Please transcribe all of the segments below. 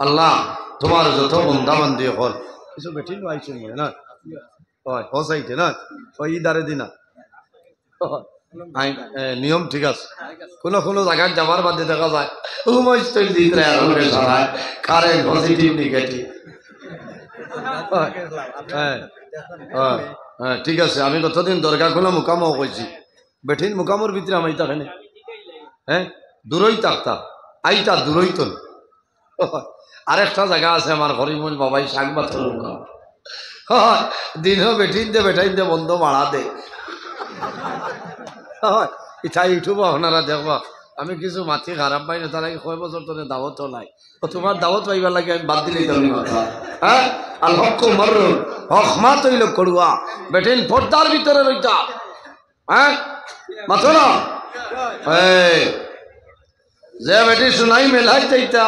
আল্লাহ তোমার যত বন্দাবান্দি হল কিছু বেঠিন আইছে না হয় হসাইতে না ওই ইদারে দিনা নিয়ম ঠিক আছে কোনো কোনো জায়গায় যাবার বাদে দেখা যায় কারেন্ট পজিটিভ নেগেটিভ হ্যাঁ হ্যাঁ ঠিক আছে আমি কতদিন দরকার কোনো মুকামও কইছি বেঠিন মুকামর ভিতরে আমি তাকে হ্যাঁ দূরই থাকতাম আইতা দূরই তো আরেকটা জায়গা আছে আমার হরিমল বাবাই শাক পাথর মুকাম দিনও বেঠাইন দে বন্ধ মারা দে ইটা ইউটিউব আপনারা দেখবা আমি কিছু মাটি খারাপ পাই না তার কয় বছর তোর দাওয়াতও নাই তোমার দাওয়াত পাইবার লাগে আমি বাদ দিলেই তুমি কথা হ্যাঁ আল হক মর হক মা তৈল করুয়া বেঠিন পর্দার ভিতরে রইতা হ্যাঁ মাথো না যে বেটি শুনাই মেলাই চাইতা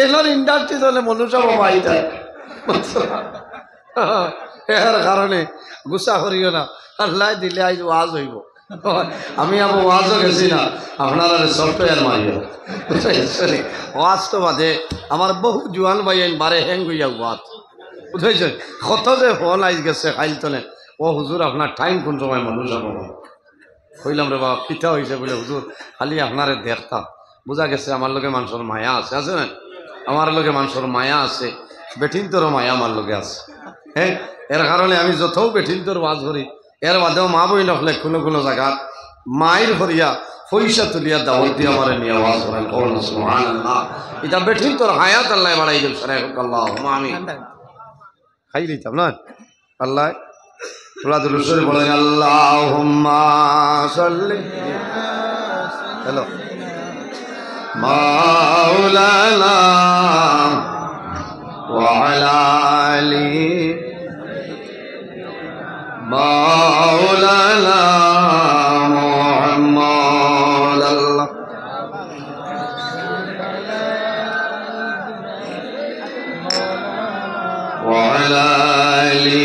এনার ইন্ডাস্ট্রি চলে মনুষ্য বাবা আইতা এর কারণে গুসা করিও না আল্লাহ দিলে আজ ওয়াজ হইব আমি আবার ওয়াজও গেছি না আপনারা সফটওয়্যার মারিও ওয়াজ তো বাদে আমার বহু জোয়ান ভাই বারে হ্যাং হইয়া ওয়াজ বুঝেছেন কত যে ফোন আইস গেছে খাইল তলে ও হুজুর আপনার টাইম কোন সময় মানুষ বাবা কইলাম রে বাবা পিঠা হয়েছে বলে হুজুর খালি আপনারে দেখতাম বোঝা গেছে আমার লোকে মানুষের মায়া আছে আছে না আমার লোকে মানুষের মায়া আছে বেঠিন তোরও মায়া আমার লোকে আছে হ্যাঁ এর কারণে আমি যতও বেঠিন তোর ওয়াজ করি এর বাদেও মা বই নখলে কোনো কোনো জায়গা মায়ের ভরিয়া পয়সা তুলিয়া দাওয়াত দিয়ে আমার নিয়ে ওয়াজ করেন সুবহানাল্লাহ এটা বেঠিন তোর হায়াত আল্লাহ বাড়াই দেব সারা আল্লাহুম্মা আমিন খাই দিতাম না আল্লাহ তোরা দুরূদ বলেন আল্লাহুম্মা সাল্লি হ্যালো মাওলানা ওয়া আলা আলি মাওলানা মুহাম্মদ আল্লাহ ওয়া আলা আলি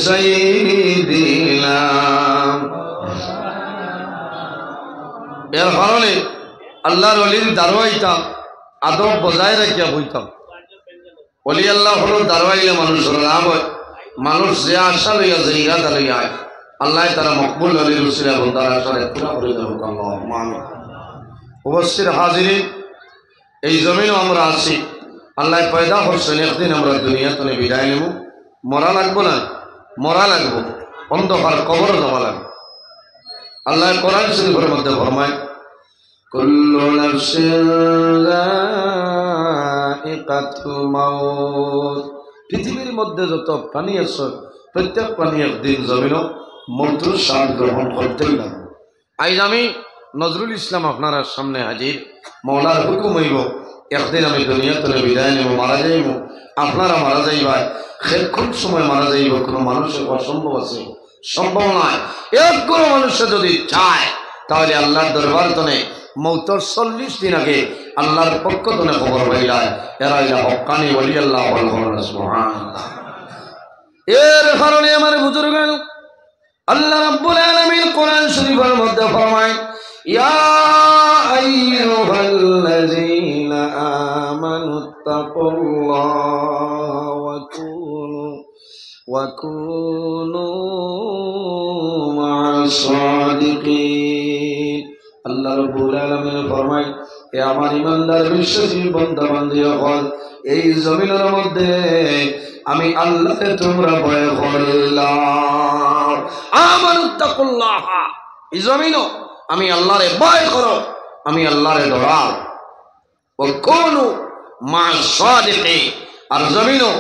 সাইয়্যিদিনা এর কারণে আল্লাহর ওলির দারওয়াইতাম আদব বজায় রাখিয়া বইতাম ওলি আল্লাহ হল দারওয়াইলে মানুষের লাভ হয় মানুষ যে আশা লইয়া যে ইরাদা লইয়া আল্লাহ তারা মকবুল অলির উসিলা বন্দার আশারে পুরা করে দেব আল্লাহুম্মা আমিন উপস্থিত হাজিরিন এই জমিনও আমরা আছি আল্লাহ পয়দা করছেন একদিন আমরা দুনিয়াতে বিদায় নেব মরা লাগবো না মরা লাগবো অন্ধকার কবর যাওয়া লাগবে আল্লাহ কোরআন শরীফের মধ্যে ফরমায় কুল্লু নাফসিন যায়িকাতুল মাউত পৃথিবীর মধ্যে যত প্রাণী আছে প্রত্যেক প্রাণী একদিন জমিনও মৃত্যুর স্বাদ গ্রহণ করতেই লাগবে আজ আমি নজরুল ইসলাম আপনার সামনে হাজির মওলার হুকুম হইব একদিন আমি দুনিয়াতে বিদায় নেব মারা যাইব আপনারা মারা যাইবাই কোন সময় মারা যাইব কোনো মানুষের অসম্ভব আছে সম্ভব নয় এক কোনো মানুষে যদি চায় তাহলে আল্লাহর দরবার তনে মৌতর 40 দিন আগে আল্লাহর পক্ষ তনে খবর পাইলায় এরা ইলা হক্কানি ওলি আল্লাহ সুবহানাল্লাহ এর কারণে আমার বুজুর্গ আল্লাহ রাব্বুল আলামিন কোরআন শরীফের মধ্যে ফরমায় ইয়া আইয়ুহাল্লাযীনা আমানুত্তাকুল্লাহা ওয়া কুনু মা'আস সাদিকিন আল্লাহ রাব্বুল আলামিন ফরমায় হে আমার ইমানদার বিশ্বাসী বান্দা বান্দিগণ এই জমিনের মধ্যে আমি আল্লাহকে তোমরা ভয় করলাম আমানুত্তাকুল্লাহ এই জমিনও আমি আল্লাহরে ভয় করো আমি আল্লাহরে ডরাও ও কোনু মা'আস সাদিকিন আর জমিনও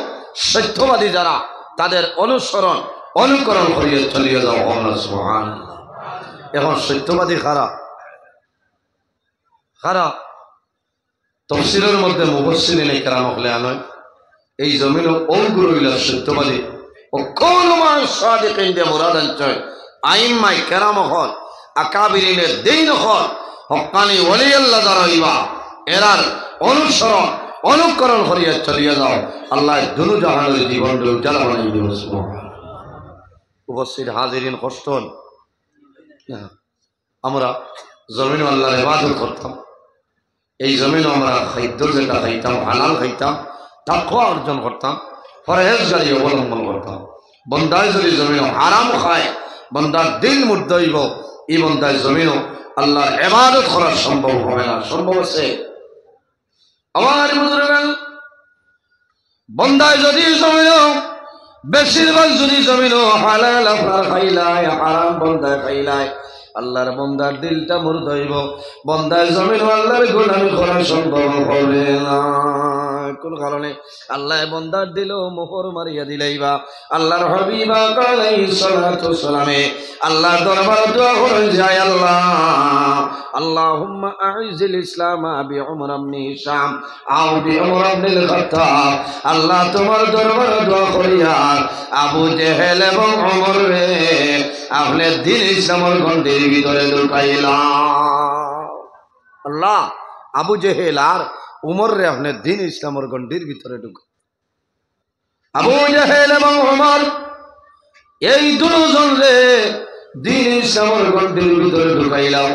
সত্যবাদী যারা তাদের অনুকরণ করিয়ে চলিয়ে যাও আল্লাহ সুবহানাল্লাহ এখন সত্যবাদী খারা তফসিরের মধ্যে মুফাসসিরিনে কেরাম হলে আনয় এই জমিন ওগুলো হইলা সত্যবাদী ও কোন মা'আস সাদিকিন দিয়ে মুরাদ আনছয় আইম্মাই কেরাম হল আকাবিরিনের দিন হল হক্কানি ওলি আল্লাহ যারা হইবা এরার অনুকরণ করিয়া চলিয়ে যাও আল্লাহ দুনু জাহানের জীবন উজ্জ্বল বানাই দিব সুবহানাল্লাহ উপস্থিত হাজিরিন কষ্ট আমরা জমিন আল্লাহর ইবাদত করতাম এই জমিন আমরা খাদ্য যেটা খাইতাম হালাল খাইতাম, তাকওয়া অর্জন করতাম, পরহেজগারি অবলম্বন করতাম। বন্দায় যদি জমিন হারাম খায়, বন্দার দিল মুর্দা হইব, এই বন্দায় জমিনও আল্লাহর ইবাদত করা সম্ভব হবে না। সম্ভব আছে? আমার বুজুর্গান, বন্দায় যদি জমিনও বেশিরভাগ যদি জমিনও হালাল আপনার খাইলায়, হারাম বন্দায় খাইলায়, আল্লাহর বন্দার দিলটা মুর্দা হইব, বন্দায় জমিনও আল্লাহর গোলামি করা সম্ভব হবে না। কোন কারণে? আল্লাহ বন্দার দিল মোহর মারিয়া দিলাইবা। আল্লাহর হাবিব আলাইহিস সালাতু ওয়াসসালামে আল্লাহ দরবারে দোয়া করে যায়, আল্লাহ আল্লাহুম্মা আইজিল ইসলাম বিউমর ইবনে হিশাম আও বিউমর ইবনে খাত্তাব। আল্লাহ তোমার দরবারে দোয়া করিয়া আবু জেহেল এবং ওমর রে আপনি দ্বীন ইসলামের গণ্ডির ভিতরে ঢুকাইলা। আল্লাহ আবু জেহেল আর উমর রে আপনি দ্বীন ইসলামের গণ্ডির ভিতরে ঢুকা। আবু জেহেল এবং উমর এই দুজন রে দ্বীন ইসলামের গণ্ডির ভিতরে ঢুকাইলাম।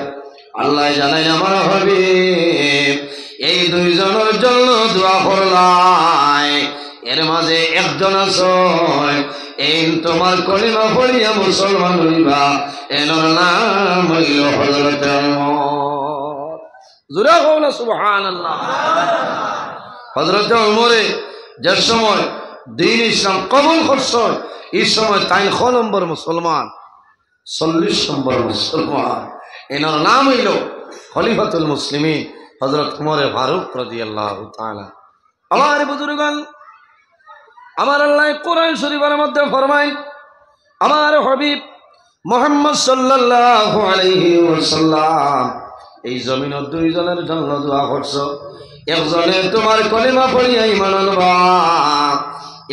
আল্লাহ জানাই আমার হাবিব এই দুইজনের জন্য দোয়া করলাই, এর মাঝে একজন আছে এই তোমার কলিমা পড়িয়া মুসলমান হইবা, এর নাম হইল হযরত ওমর। জোরে কও না সুবহানাল্লাহ। হযরত ওমরে যে সময় দ্বীন ইসলাম কবুল করছে, এই সময় তাই খ নম্বর মুসলমান, 40 নম্বর মুসলমান। এনার নাম হইল খলিফাতুল মুসলিমিন হযরত ওমর ফারুক রাদিয়াল্লাহু তাআলা। আমার বুজুর্গান, আমার আল্লাহ কোরআন শরীফের মধ্যে ফরমায়, আমার হাবিব মুহাম্মদ সাল্লাল্লাহু আলাইহি ওয়াসাল্লাম এই জমিনের দুইজনের জন্য দোয়া করছো। একজনে তোমার কলিমা পড়িয়া ঈমান আনবা,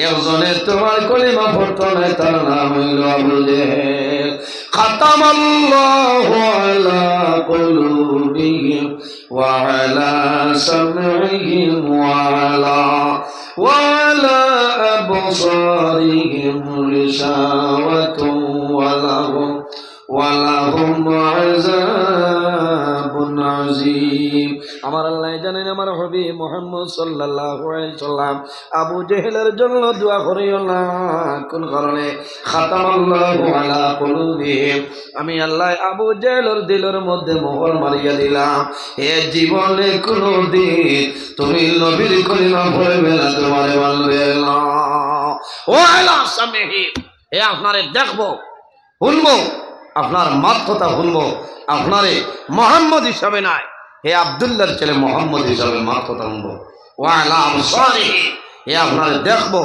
একজনে তোমার কলিমা পড়তো না, তার নাম হইল আবু জেহেল। খাতামাল্লাহু আলা কুলুবিহিম ওয়া আলা সামঈহিম ওয়া আলা আবসারিহিম গিশাওয়াতুন ওয়া লাহুম আযাবুন আযীম। আমার আল্লাহ জানেন আমার হাবিব মুহাম্মদ সাল্লাল্লাহু আলাইহি সাল্লাম আবু জেহেলের জন্য দোয়া করিও না। কোন কারণে? খাতামাল্লাহু আলা কুলুবিহিম, আমি আল্লাহ আবু জেহেলের দিলের মধ্যে মোহর মারিয়া দিলাম। এ জীবনে কোনদিন তুমি নবীর কলিমা পড়বে না, তোমারে মানবে না। ও আলা সামিহি, এ আপনারে দেখবো, শুনবো, আপনার মাত কথা শুনবো, আপনারে মুহাম্মদ হিসাবে নাই, হে আব্দুল্লাহর ছেলে মোহাম্মদ হিসাবে মাত কথা শুনবো। ও আলা আবসারিহি, হে আপনারে দেখবো,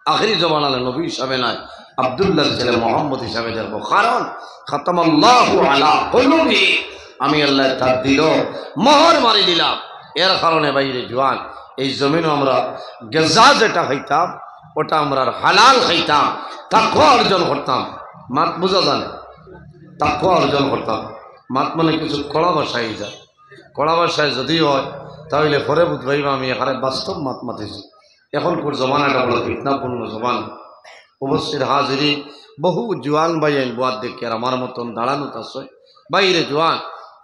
আখিরি জমানালে নবী হিসাবে নাই, আব্দুল্লাহর ছেলে মোহাম্মদ হিসাবে দেখবো। কারণ খাতামাল্লাহু আলা কুলুবি, আমি আল্লাহ তার দিল মোহর মারি দিলাম। এর কারণে বাইরে জওয়ান, এই জমিনও আমরা গেজা যেটা খাইতাম ওটা আমরা হালাল খাইতাম, তাকওয়া অর্জন করতাম। মাত বোঝা জানে? তাকওয়া অর্জন করতাম। মাত মানে কিছু কড়া ভাষায় যায়, কড়া ভাষায় যদি হয় তাহলে পরে বুঝবাইবা আমি এখানে বাস্তব মাত মাতিছি। এখনকার জমানাটা বড় ফিতনাপূর্ণ জমানা। উপস্থিত হাজিরি, বহু জোয়ান বাইন বাদ দেখে আর আমার মতন দাঁড়ানো আছে বাইরে জোয়ান।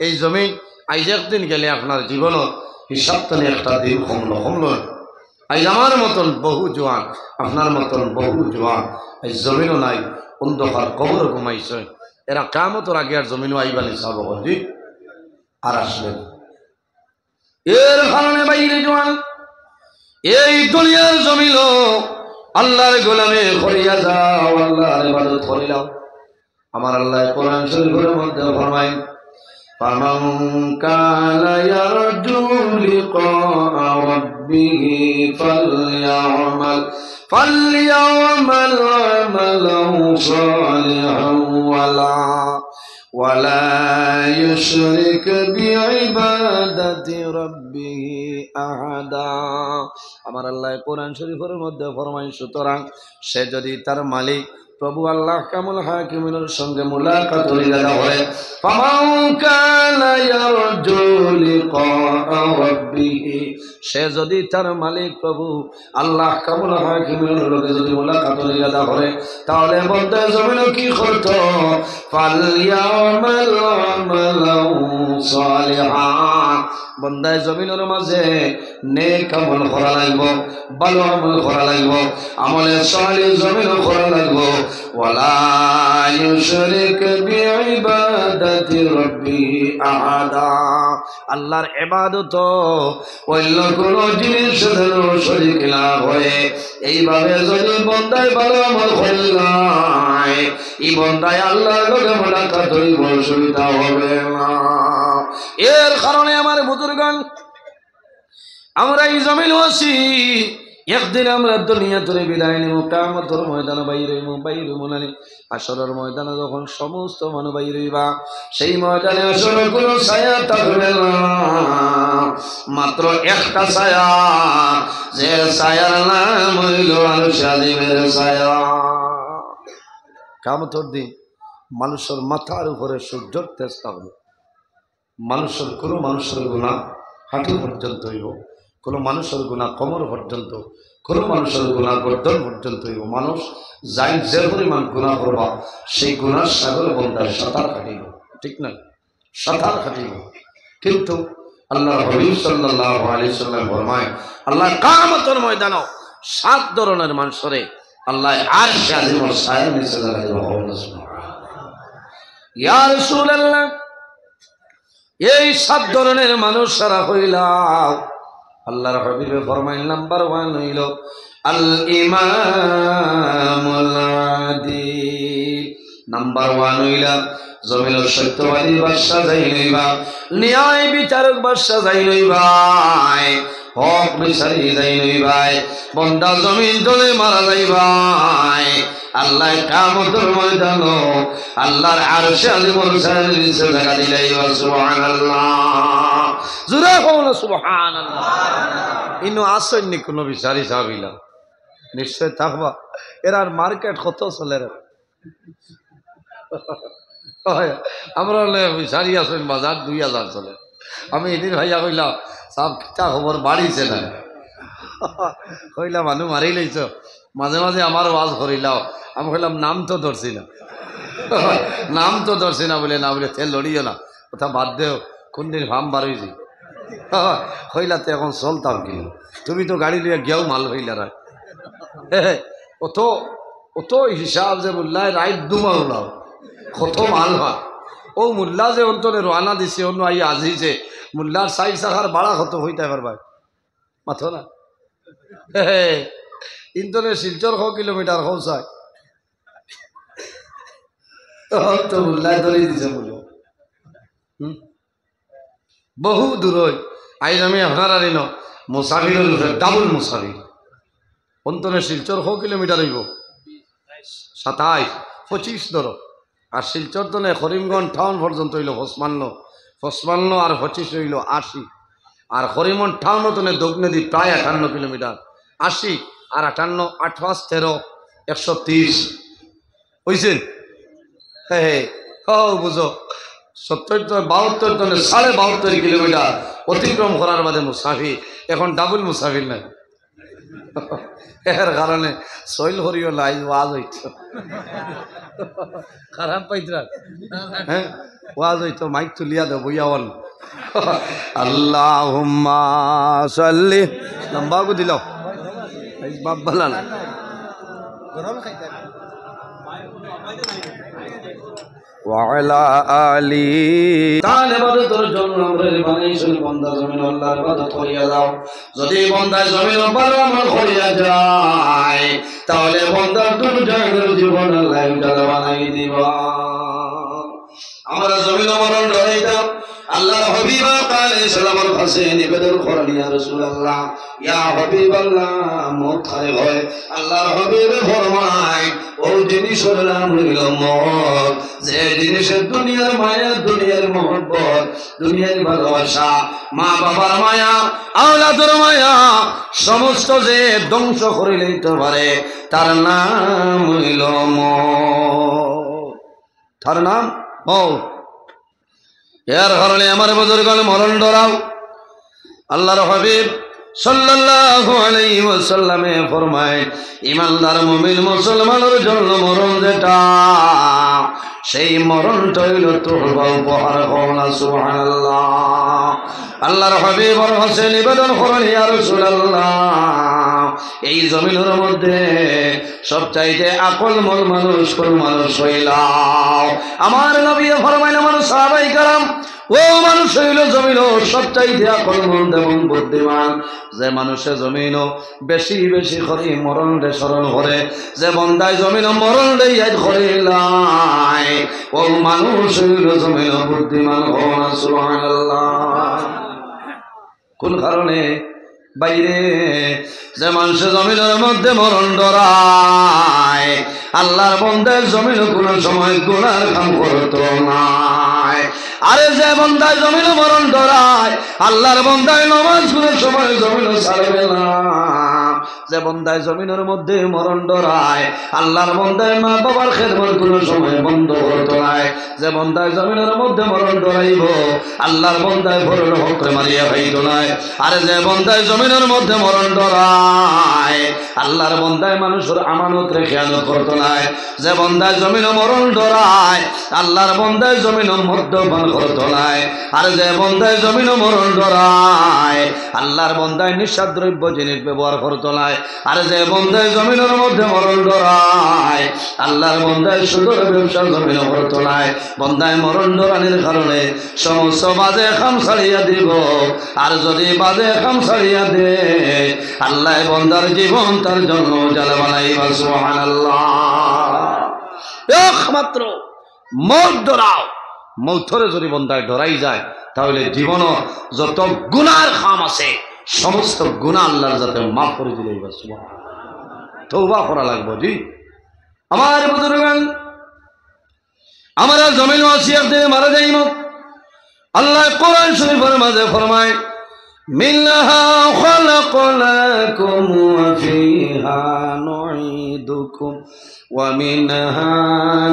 এই জমিন আইজ একদিন গেলে আপনার জীবনের হিসাব তো একটা দিন কমলো। আইজ আমার মতন বহু জোয়ান, আপনার মতন বহু জোয়ান এই জমিনও নাই, অন্ধকার কবর ঘুমাইছে। এরা কিয়ামতের আগে আর জমিনও আইবানি চাব জি আর আসবেন। এর কারণে বাইরে জোয়ান, এই দুনিয়ার জমিন আল্লাহর গোলামে করিয়া যাও, আল্লাহর ইবাদত করিলাও। আমার আল্লাহ কোরআন শরীফের মধ্যে ফরমায়, ফামান কানা ইয়ারজু লিকা রাব্বিহি ফালইয়ামাল আমালান সালিহান ওয়ালা ইউশরিক বিইবাদাতি রাব্বিহি আহাদা। আমার আল্লাহ কোরআন শরীফের মধ্যে ফরমায়, সুতরাং সে যদি তার মালিক প্রভু আল্লাহ কামুল হাকিমের সঙ্গে মুলাকাত হইয়া হয় ফামান কানা ইয়ারজু লিকা রাব্বিহি সে যদি তার মালিক প্রভু আল্লাহ কামুল হাকিমের লগে যদি মুলাকাত হইয়া হয় তাহলে বন্দা জমিন কি করত ফালইয়ামাল আমালান সালিহান বন্দা জমিনের মাঝে নেক আমল করা লাগব ভালো আমল করা লাগব আমলে সালিহ জমিন করা লাগব ওয়ালা ইউশরিক বিইবাদাতি রাব্বি আহাদা আল্লাহর ইবাদত অন্য কোন জিনিস সাথে শরীক না হয় এইভাবে যদি বন্দায় ভালো আমল করলে এই বন্দায় আল্লাহর লগে মুলাকাত হইব অসুবিধা হবে না এর কারণে আমার বুজুর্গণ আমরা এই জমিন আছি একদিন আমরা দুনিয়া ধরে বিদায় নেব কিয়ামতের ময়দানে বাইরে মুনানি আসরের ময়দানে যখন সমস্ত মানুষ বাইরে হইবা সেই ময়দানে আসলে কোনো ছায়া থাকবে না মাত্র একটা ছায়া যে ছায়ার নাম হইল আরশে আজিমের ছায়া কিয়ামতের দিন মানুষের মাথার উপরে সূর্যের তেজ থাকবে মানুষের কোনো মানুষের গুনাহ হাঁটু পর্যন্ত হইব কোনো মানুষের গুনাহ কোমর পর্যন্ত কোনো মানুষের গুনাহ গর্দন পর্যন্ত হইব মানুষ যাই যে পরিমাণ গুনাহ করবা সেই গুনার সাগর বন্ধায় সাঁতার কাটিব ঠিক না সাঁতার কাটিব কিন্তু আল্লাহ হাবিব সাল্লাল্লাহু আলাইহি সাল্লাম ফরমায় আল্লাহ কিয়ামতের ময়দানে 7 ধরনের মানুষরে আল্লাহ আরশে আজিমের ছায়ার নিচে লাগাইব ইয়া রাসূলুল্লাহ এই 7 ধরনের মানুষ সারা হইলাম আল্লাহর হাবিবে ফরমাইল নাম্বার 1 হইল আল ইমামুল আদিল নাম্বার 1 হইলা জমিনের সত্যবাদী বাদশা যাই নইবা ন্যায় বিচারক বাদশা যাই নইবা হক বিচারি যাই নইবা বন্দা জমিন দলে মারা যাইবা আল্লাহ কিয়ামতের ময়দানে আল্লাহর আরশে আজিমের ছায়ার নিচে জায়গা দিলাইবা সুবহানাল্লাহ জোরে কও সুবহানাল্লাহ ইনো আসেননি কোনো বিচারি সাহাবিলা নিশ্চয় থাকবা এরার মার্কেট কত চলে রে আমরা বিচারি আসেন বাজার 2000 চলে আমি এদিন ভাইয়া কইলাম সব কিতা খবর বাড়িছে না কইলা মানুষ মারি লইছ মাঝে মাঝে আমার ওয়াজ করিলাও আমি কইলাম নাম তো ধরছি না নাম তো ধরছি না বলে তেল লড়িও না কথা বাদ দেও কোন দিন ফার্ম বার হয়েছি কইলা তো এখন চলতাম কিন্তু তুমি তো গাড়ি লিয়ে গিয়েও মাল হইলা না অত অত হিসাব যে মোল্লায় রাইট দুমা ওলাও কত মাল হয় ও মোল্লা যে অন্তরে রওনা দিছে অন্য আই আজিছে মোল্লার 4 চাকার ভাড়া কত হইতে পারবা মাথো না ইন্তনে শিলচর 100 কিলোমিটার হৌসায় তো মোল্লায় ধরে দিছে বলো বহু দূর আইজ আমি আপনার আর মুসাফিরের ডাবল মুসাফির অন্তনে শিলচর 100 কিলোমিটার হইব 27 25 ধরো আর শিলচর তো নেই করিমগঞ্জ টাউন পর্যন্ত হইল 55 আর 25 হইল 80 আর করিমগঞ্জ টাউন তো নেই দক্ষিণেদি প্রায় 58 কিলোমিটার 80 আর 58 8 13 130 বুঝছেন হ্যাঁ বুঝো 70 72 টনে 72.5 কিলোমিটার অতিক্রম করার বাদে মুসাফির এখন ডাবল মুসাফির নাই এর কারণে শৈল হরিও লাই ওয়াজ হইতো খারাপ পাইতরা হ্যাঁ ওয়াজ হইতো মাইক তুলিয়া দেব বইয়াওয়াল আল্লাহুম্মা সাল্লি লম্বা কো দিলাও এই বাপ বলান গরম খাইতে ওয়ালা আলি তার ইবাদতের জন্য আমরা বানাইছেন বান্দা জমিন আল্লাহর ইবাদত করিয়া দাও যদি বান্দা জমিন ভালো আমল করিয়া যায় তাহলে বান্দার দুনিয়ার জীবন আল্লাহ উজালা বানাই দিবা আমরা জমিন মরণ রহিতা আল্লাহর হাবিব আলাইহিস সালামের কাছে নিবেদন করেন, ইয়া রাসূলুল্লাহ, ইয়া হাবিবাল্লাহ, মত খায় হয়। আল্লাহর হাবিব ফরমায়, ও জিনিসের নাম হইল মত, যে জিনিসের দুনিয়ার মায়া, দুনিয়ার মহব্বত, দুনিয়ার ভালোবাসা, মা বাবার মায়া, আওলাদের মায়া, সমস্ত যে ধ্বংস করে লইতে পারে, তার নাম হইল মত। তার নাম মত। এর কারণে আমার বুজুর্গগণ মরণ ডরাও। আল্লাহর হাবিব সাল্লাল্লাহু আলাইহি ওয়াসাল্লামে ফরমায়, ঈমানদার মুমিন মুসলমানের জন্য মরণ যেটা, সেই মরণটা হইল তোবা উপহার। কওনা সুবহানাল্লাহ। আল্লাহর হাবিবর কাছে নিবেদন করেন, ইয়া রাসূলুল্লাহ, এই জমিনের মধ্যে সবচাইতে আকলমল মানুষ কোন মানুষ হইলাম? আমার নবী ফরমাইলেন, আমার সাহাবায়ে কেরাম, ও মানুষ হইল জমিন সবচাইতে আকলমল এবং বুদ্ধিমান, যে মানুষে জমিন বেশি বেশি করে মরণ রে স্মরণ করে, যে বন্দায় জমিন মরণ রে ইয়াদ করিলাই, ও মানুষ হইল জমিন বুদ্ধিমান। কওনা সুবহানাল্লাহ। কোন কারণে? বাইরে যে মানুষ জমিনের মধ্যে মরণ ডরায়, আল্লাহর বন্দায় জমিন কোন সময় গুনার কাম করতো নাই। আরে যে বন্দায় জমিন মরণ ডরায়, আল্লাহর বন্দায় নামাজ কোন সময় জমিন ছাড়বে না। যে বন্দায় জমিনের মধ্যে মরণ ডরায়, আল্লাহর বন্দায় মা বাবার খেদমত কোন সময় বন্ধ করতো নাই। যে বন্দায় জমিনের মধ্যে মরণ ডরাইব, আল্লাহর বন্দায় ভরল হক মারিয়া হইত নাই। আরে যে বন্দায় জমিনের মধ্যে মরণ ডরায়, আল্লাহর বন্দায় মানুষের আমানত রে খেয়ানত করতো নাই। যে বন্দায় জমিন মরণ ডরায়, আল্লাহর বন্দায় জমিন মদ্যপান করতো নাই। আর যে বন্দায় জমিন মরণ ডরায়, আল্লাহর বন্দায় নিঃস্বাদ দ্রব্য জিনিস ব্যবহার করতো নাই। আর যে বন্দায় জমিনের মধ্যে মরণ ডরায়, আল্লাহর বন্দায় সুদূর ব্যবসা জমিন করতো নাই। বন্দায় মরণ ডরানির কারণে সমস্ত বাজে খাম ছাড়িয়া দিব। আর যদি বাজে খাম ছাড়িয়া দে, আল্লাহ বন্দার জীবন তার জন্য জালা বানাইবা। সুবহানাল্লাহ। একমাত্র মৌত ডরাও। মৌতরে যদি বন্দায় ডরাই যায়, তাহলে জীবন যত গুনার খাম আছে সমস্ত গুনাহ আল্লাহর যাতে মাফ করে দিলে তওবা করা লাগবে। জি আমার বুজুর্গান, আমরা জমিন ওয়াসিয়াত দিয়ে মারা যাইব। আল্লাহ কোরআন শরীফের মাঝে ফরমায়, মিনহা খালাকনাকুম ওয়া ফিহা নুঈদুকুম ওয়া মিনহা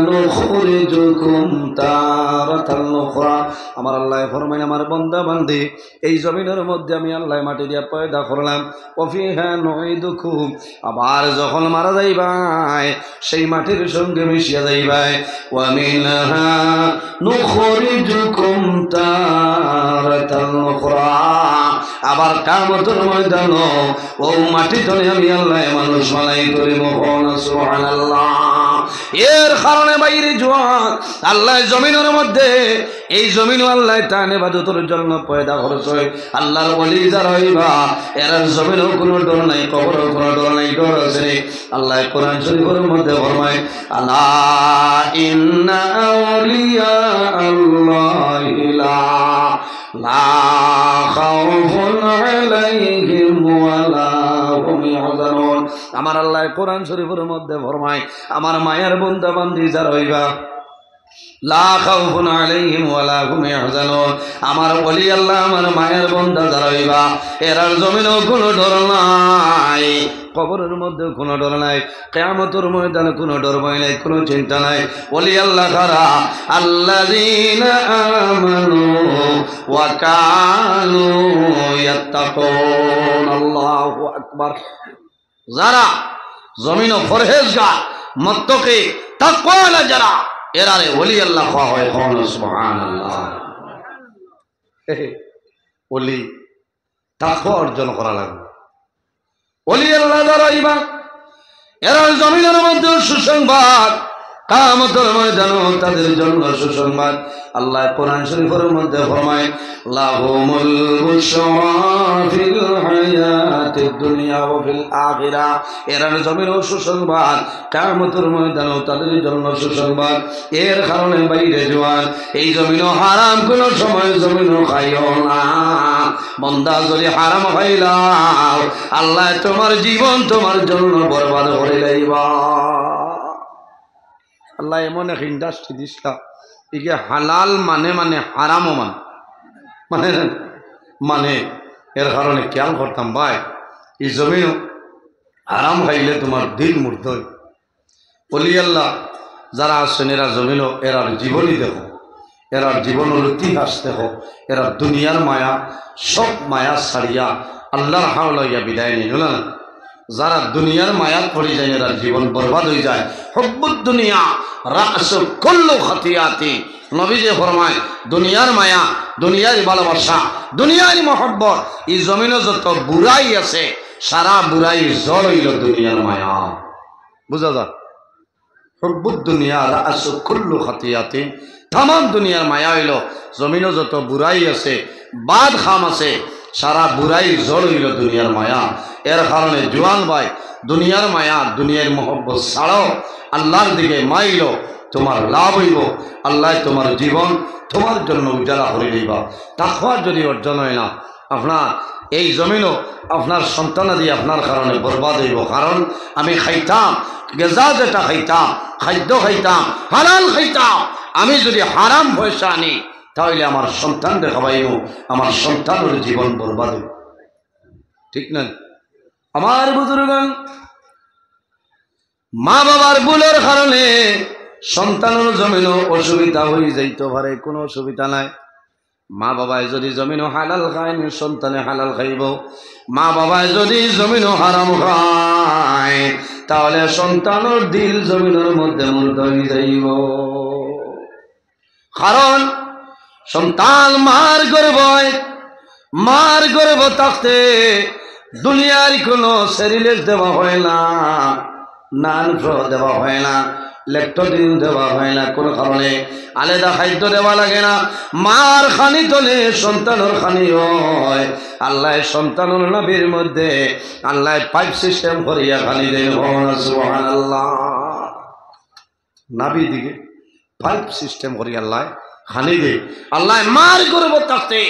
নুখরিজুকুম তারাতান উখরা। আমার আল্লাহ ফরমায়, আমার বান্দা বান্দি, এই জমিনের মধ্যে আমি আল্লাহ মাটি দিয়া পয়দা করলাম। ওয়া ফিহা নুঈদুকুম, আবার যখন মারা যাইবাই সেই মাটির সঙ্গে মিশিয়া যাইবাই। ওয়া মিনহা নুখরিজুকুম তারাতান উখরা, আবার কিয়ামতের ময়দানে ও মাটি ধরে আমি আল্লাহ মানুষ বানাই করিব। সুবহানাল্লাহ। এর কারণে বাইরে জোয়ান আল্লাহ জমিনের মধ্যে, এই জমিন আল্লাহ তার ইবাদতের জন্য পয়দা করছে। আল্লাহর ওলি যারা হইবা, এরা জমিনের কোনো ডর নাই, কবরের কোনো ডর নাই। ডর আছে আল্লাহ কোরআন শরীফের মধ্যে ফরমায়, আলা ইন্না আউলিয়া আল্লাহি লা খাউফুন আলাইহিম ওয়া লা হুম ইয়াহজানুন। আমার আল্লাহ কোরআন শরীফের মধ্যে ফরমায়, আমার মায়ের বান্দা বান্দি যারা হইবা, লা খাউফুন আলাইহিম ওয়া লা হুম ইয়াহজানুন। আমার ওলি আল্লাহ, আমার মায়ের বান্দা যারা হইবা, এরার জমিনেও কোনো ডর নাই, কবরের মধ্যে কোনো ডর নাই, কিয়ামতের ময়দানে কোনো ডর ভয় নাই, কোনো চিন্তা নাই। ওলি আল্লাহ কারা? আল্লাযীনা আমানু ওয়া কানু ইয়াত্তাকুন। আল্লাহু আকবার। যারা জমিন পরহেজগার, মুত্তাকি, তাকওয়াওয়ালা যারা, এরারে ওলি আল্লাহ কোয়া হয়। সুবহানাল্লাহ। ওলি তাকওয়া অর্জন করা লাগবে। ওলি আল্লাহ যারা ইমান, এরা জমিনের মধ্যে সুসংবাদ কিয়ামতের ময়দানে তাদের জন্য সুসংবাদ। আল্লাহ কোরআন শরীফের মধ্যে ফরমায় লাহুমুল বুশরা ফিল হায়াতিদ দুনিয়া ওয়া ফিল আখিরা, এরা জমিনও সুসংবাদ, কিয়ামতের ময়দানেও তাদের জন্য সুসংবাদ। এর কারণে বাইরে জওয়ান, এই জমিনও হারাম কোন সময় জমিনও খাইও না। বান্দা যদি হারাম খাইলাও আল্লাহ তোমার জীবন তোমার জন্য বরবাদ করে লাইবা। আল্লাহ এমন এক ইন্ডাস্ট্রি দিসলা, একে হালাল মানে মানে হারামও মানে মানে এর কারণে খেয়াল করতাম ভাই, এই জমিনও হারাম খাইলে তোমার দিল মুর্দ। বলি আল্লাহ যারা আছেন এরা জমিনও এরার জীবনই দেখো, এরার জীবনের ইতিহাস দেখো, এরা দুনিয়ার মায়া সব মায়া ছাড়িয়া আল্লাহর হাওলা ইয়া বিদায় নিল না। যারা দুনিয়ার মায়াত পড়ে যায় এরা জীবন বরবাদ হয়ে যায়। হুব্বুদ দুনিয়া রাসু কুল্লু খাতিয়াতি, নবী যে ফরমায় দুনিয়ার মায়া, দুনিয়ার ভালোবাসা, দুনিয়ার মহব্বত, এই জমিনে যত বুড়াই আছে সারা বুড়াই জল হইল দুনিয়ার মায়া। বুঝা যায়? হুব্বুদ দুনিয়া রাসু কুল্লু খাতিয়াতি, তাম দুনিয়ার মায়া হইল জমিনে যত বুড়াই আছে বাদ খাম আছে সারা বুড়াই জল হইল দুনিয়ার মায়া। এর কারণে জোয়ান ভাই দুনিয়ার মায়া দুনিয়ার মহব্বত ছাড়াও আল্লাহর দিকে মাইল, তোমার লাভ হইব। আল্লাহ তোমার জীবন তোমার জন্য উজালা করে দিবা। তাকওয়া যদি অর্জন হয় না আপনার এই জমিনও আপনার সন্তানাদি আপনার কারণে বরবাদ হইব। কারণ আমি খাইতাম গেজা যেটা খাইতাম, খাদ্য খাইতাম, হালাল খাইতাম, আমি যদি হারাম পয়সা আনি তাহলে আমার সন্তানকে খাওয়াইব, আমার সন্তানের জীবন বরবাদ হইব। ঠিক না? আমার বুজুর্গণ, মা বাবার ভুলের কারণে সন্তানের জমিনও অসুবিধা হয়ে যাইতে পারে, কোনো অসুবিধা নাই। মা বাবায় যদি জমিনও হালাল খায় সন্তানে হালাল খাইব, মা বাবায় যদি জমিনও হারাম খায় তাহলে সন্তানের দিল জমিনের মধ্যে মুর্দ হয়ে যাইব। কারণ সন্তান মার গর্ভ থাকতে দুনিয়ার কোনো সেরিলেক্স দেওয়া হয় না, নান দেওয়া হয় না, লেকটোডিন দেওয়া হয় না, কোনো কারণে আলাদা খাদ্য দেওয়া লাগে না। মার খানি তোলে সন্তানের খানি হয়। আল্লাহ সন্তানের নাভির মধ্যে আল্লাহ পাইপ সিস্টেম করিয়া খানি দেয়। সুবহানাল্লাহ, নাভি দিকে পাইপ সিস্টেম করিয়া আল্লাহ খানি দেয়। আল্লাহ মার গর্ভ থাকতে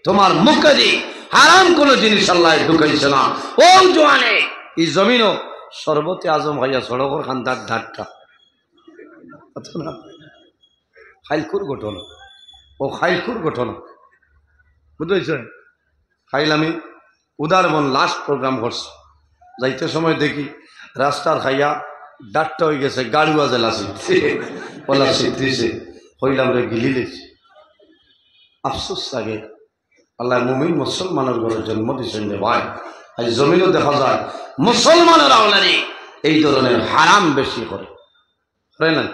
তোমার মুখে দি হারাম কোনো জিনিস আল্লাহ ঢুকাইছে না। ও জোয়ানে এই জমিনও সর্বতে আজম ভাইয়া সড়কের খান্দার ধারটা না খাইলকুর ঘটনা, ও খাইলকুর ঘটনা বুঝতে খাইল। আমি উদারবন লাস্ট প্রোগ্রাম করছি, যাইতে সময় দেখি রাস্তার খাইয়া ডাক্তার হয়ে গেছে, গাড়ুয়া জেলা ওলা দিছে, হইলাম রে গিলি লেছি। আফসোস লাগে, আল্লাহ মুমিন মুসলমানের ঘরে জন্ম দিয়েছেন রে ভাই। আজ জমিনও দেখা যায় মুসলমানের আওলানি এই ধরনের হারাম বেশি করে না।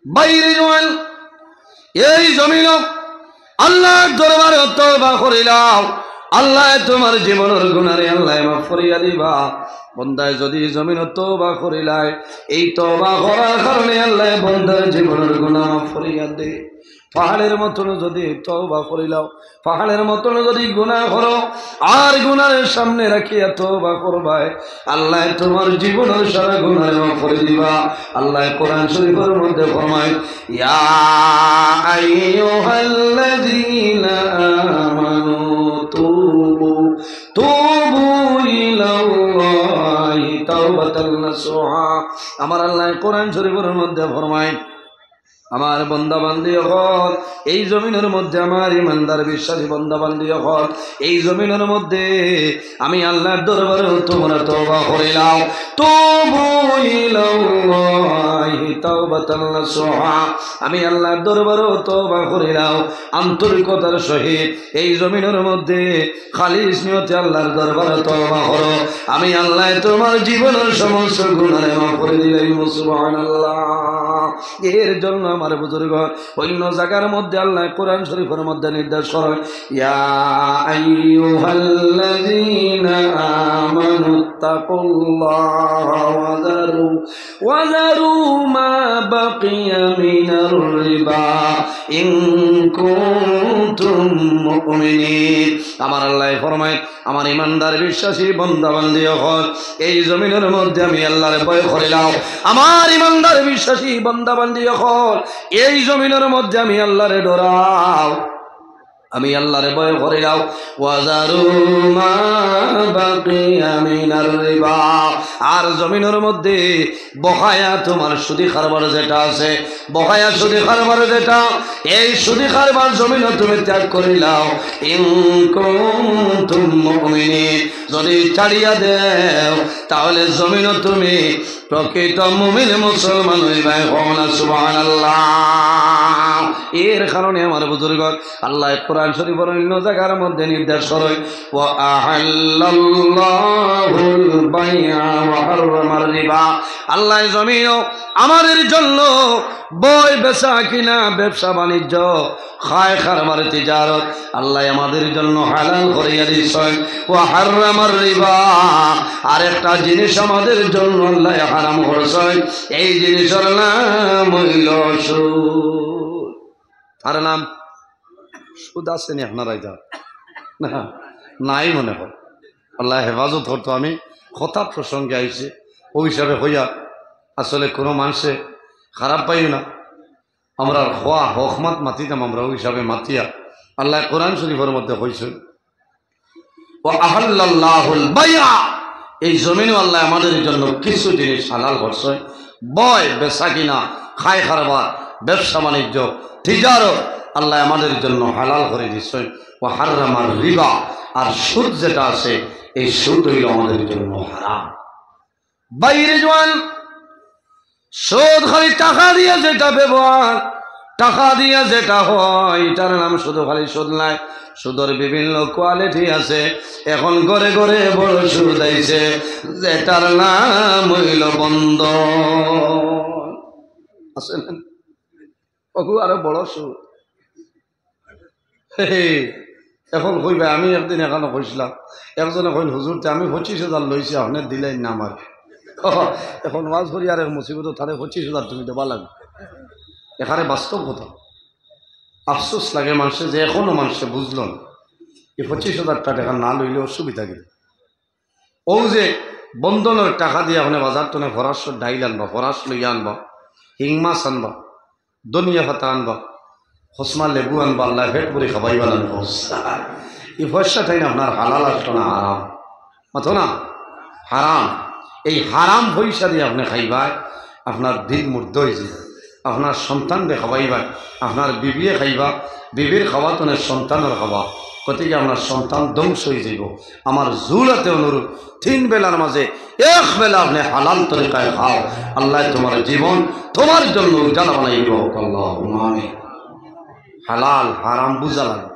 বাইরে জোয়ান এই জমিনও আল্লাহর দরবারে তওবা করিলাম, আল্লাহ তোমার জীবনের গুনারে আল্লাহ মাফ করিয়া দিবা। বন্দায় যদি জমিনও তওবা করিলায়, এই তওবা করার কারণে আল্লাহ বন্দার জীবনের গুনাহ মাফ করিয়া দে। পাহাড়ের মতন যদি তওবা করিলাও, পাহাড়ের মতন যদি গুনাহ করো আর গুনাহের সামনে রাখিয়া তওবা করবাই, আল্লাহ তোমার জীবনের সারা গুনাহ মাফ করে দিবা। আল্লাহ কোরআন শরীফের মধ্যে ফরমায় ইয়া আইয়ুহাল্লাযীনা আমানু তুবু ইলাল্লাহি তাওবাতান নাসুহা। আমার আল্লাহ কোরআন শরীফের মধ্যে ফরমায় আমার বন্দা বান্দি হল এই জমিনের মধ্যে, আমার ইমানদার বিশ্বাসী বন্দা বান্দি হল এই জমিনের মধ্যে আমি আল্লাহর দরবারে তোমরা তওবা করিলাম। তুবু ইলাল্লাহি তাওবাতান নাসুহা, আমি আল্লাহর দরবারে তওবা করিলাম আন্তরিকতার সহিত। এই জমিনের মধ্যে খালিস নিয়তে আল্লাহর দরবারে তওবা করো, আমি আল্লাহ তোমার জীবনের সমস্ত গুনাহ মাফ করে দিলাম। সুবহানাল্লাহ। এর জন্য আমার বুজুর্গ অন্য জায়গার মধ্যে আল্লাহ কোরআন শরীফের মধ্যে নির্দেশ করেন ইয়া আইয়ুহাল্লাযীনা আমানুত্তাকুল্লাহা ওয়াযারু মা বাকিয়া মিনার রিবা ইন কুনতুম মুমিনিন। আমার আল্লাহ ফরমায় আমার ইমানদার বিশ্বাসী বান্দা বান্দি হল এই জমিনের মধ্যে আমি আল্লাহর ভয় করিলাম। আমার ইমানদার বিশ্বাসী বান্দা বান্দি হল এই জমিনের মধ্যে আমি আল্লাহরে ডরাও, আমি আল্লাহরে ভয় করিলাম। ওয়াজারু মা বাকিয়া মিনার রিবা আর জমিনের মধ্যে বকায়া তোমার সুদি কারবার যেটা আছে, বকায়া সুদি কারবার যেটা, এই সুদি কারবার জমিন তুমি ত্যাগ করিলাও। ইন কুনতুম মুমিনিন যদি ছাড়িয়া দেও তাহলে জমিন তুমি প্রকৃত মুমিন মুসলমান হইবা। সুবহানাল্লাহ। এর কারণে আমার বুজুর্গ আল্লাহ কোরআন শরীফের অন্য জায়গার মধ্যে নির্দেশ করে ওয়া আহাল্লাল্লাহুল বাইআ ওয়া হারামার রিবা। আল্লাহ জমিন আমাদের জন্য বই বেচা কিনা ব্যবসা বাণিজ্য খায় খারবার তিজারত আল্লাহ আমাদের জন্য হালাল করিয়া দিয়েছেন। ওয়া হারামার রিবা আর একটা জিনিস আমাদের জন্য আল্লাহ হারাম করেছেন, এই জিনিসের নাম হইল সুদ। আর নাম সুদ আসেনি আপনারাই যা না নাই মনে হয় আল্লাহ হেফাজত করতো। আমি কথা প্রসঙ্গে আইছে ওই হিসাবে হইয়া আসলে কোনো মানুষে খারাপ পাই না, আমরা হওয়া হকমাত মাতিতাম আমরা ওই হিসাবে মাতিয়া। আল্লাহ কোরআন শরীফের মধ্যে হয়েছেন ওয়া আহাল্লাল্লাহুল বাইআ এই জমিনও আল্লাহ আমাদের জন্য কিছু জিনিস হালাল করছে, বয় বেচা কিনা খায় খারবার ব্যবসা বাণিজ্য তিজারত আল্লাহ আমাদের জন্য হালাল করে দিচ্ছেন। ও হারামার রিবা আর সুদ যেটা আছে এই সুদ হইল আমাদের জন্য হারাম। বাইরে জোয়ান সুদ খালি টাকা দিয়ে যেটা ব্যবহার, টাকা দিয়ে যেটা হয় এটার নাম শুধু খালি সুদ নাই, সুদের বিভিন্ন কোয়ালিটি আছে। এখন ঘরে ঘরে বড় সুদ আইছে যেটার নাম হইল বন্ধন আছে না, ওগু আরো বড় সুদ। এখন কইবে আমি একদিন এখানে কইছিলাম একজনে কইন হুজুরতে আমি 25,000 লইছি আপনার দিলেন না আমার। এখন ওয়াজ করি আর মুসিবত তাহলে 25,000 তুমি দেবা লাগবে। এখানে বাস্তব কথা আফসোস লাগে মানুষের যে এখনো মানুষে বুঝল না এই 25,000 টাকা না লইলে অসুবিধা কি। ও যে বন্ধনের টাকা দিয়ে ওখানে বাজার টনে ফরাস ডাইল আনবা, ফরাস লইয়া আনবা, হিং মাছ আনবা, ধনিয়া পাতা আনবা, হসমা লেবু আনবা, আল্লাহ পেট করে খাবাইবা না। এই পয়সাটাই না আপনার হালাল আসতো না হারাম মাথো না হারাম। এই হারাম পয়সা দিয়ে আপনি খাইবাই আপনার দিল মুর্দ হয়েছে, আপনার সন্তানকে খাওয়াইবা, আপনার বিবিয়ে খাইবা, বিবির খাওয়া তোনের সন্তানের খাওয়া, গতিকে আপনার সন্তান ধ্বংস হয়ে যাব। আমার জুলাতে অনুরোধ 3 বেলার মাঝে 1 বেলা আপনি হালাল তরিকায় খাও, আল্লাহ তোমার জীবন তোমার জন্য উজালা বানাই দিব। আল্লাহুম্মা আমিন। হালাল হারাম বুঝা লাগবে।